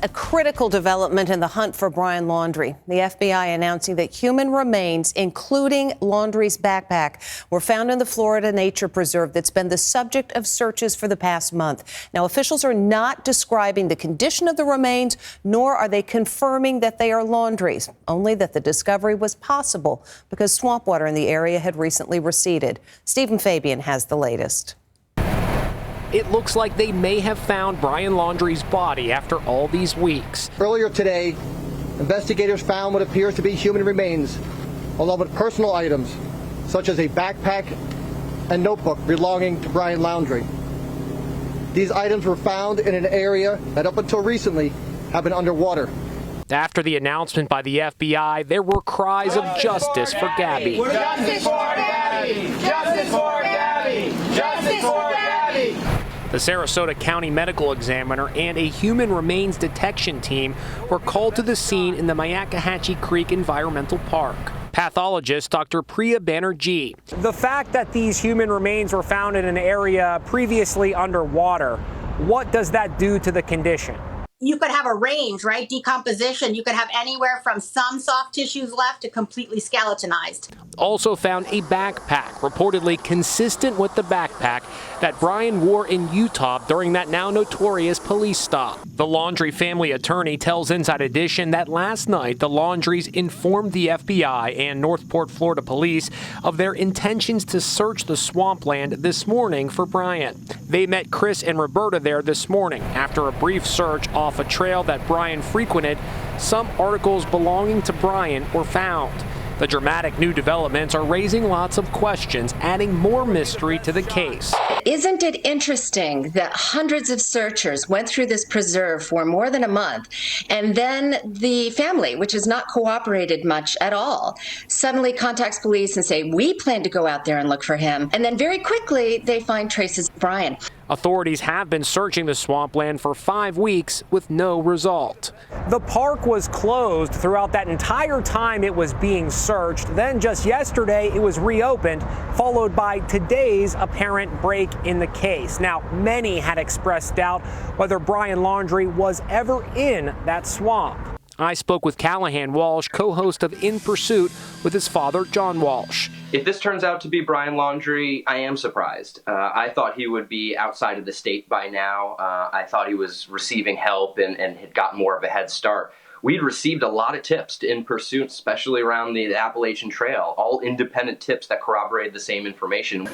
A critical development in the hunt for Brian Laundrie. The FBI announcing that human remains, including Laundrie's backpack, were found in the Florida Nature Preserve that's been the subject of searches for the past month. Now, officials are not describing the condition of the remains, nor are they confirming that they are Laundrie's, only that the discovery was possible because swamp water in the area had recently receded. Stephen Fabian has the latest. It looks like they may have found Brian Laundrie's body after all these weeks. Earlier today, investigators found what appears to be human remains, along with personal items, such as a backpack and notebook belonging to Brian Laundrie. These items were found in an area that up until recently had been underwater. After the announcement by the FBI, there were cries of justice for Gabby. Justice for Gabby! Justice for Gabby! Justice for Gabby! The Sarasota County Medical Examiner and a human remains detection team were called to the scene in the Myakkahatchee Creek Environmental Park. Pathologist Dr. Priya Banerjee. The fact that these human remains were found in an area previously underwater, what does that do to the condition? You could have a range, right? Decomposition. You could have anywhere from some soft tissues left to completely skeletonized. Also found a backpack, reportedly consistent with the backpack that Brian wore in Utah during that now notorious police stop. The Laundrie family attorney tells Inside Edition that last night the Laundries informed the FBI and Northport, Florida police of their intentions to search the swampland this morning for Brian. They met Chris and Roberta there this morning. After a brief search off a trail that Brian frequented, some articles belonging to Brian were found. The dramatic new developments are raising lots of questions, adding more mystery to the case. Isn't it interesting that hundreds of searchers went through this preserve for more than a month, and then the family, which has not cooperated much at all, suddenly contacts police and say, we plan to go out there and look for him, and then very quickly they find traces of Brian. Authorities have been searching the swampland for 5 weeks with no result. The park was closed throughout that entire time it was being searched. Then just yesterday it was reopened, followed by today's apparent break in the case. Now, many had expressed doubt whether Brian Laundrie was ever in that swamp. I spoke with Callahan Walsh, co-host of In Pursuit, with his father, John Walsh. If this turns out to be Brian Laundrie, I am surprised. I thought he would be outside of the state by now. I thought he was receiving help and had gotten more of a head start. We'd received a lot of tips to In Pursuit, especially around the Appalachian Trail, all independent tips that corroborated the same information.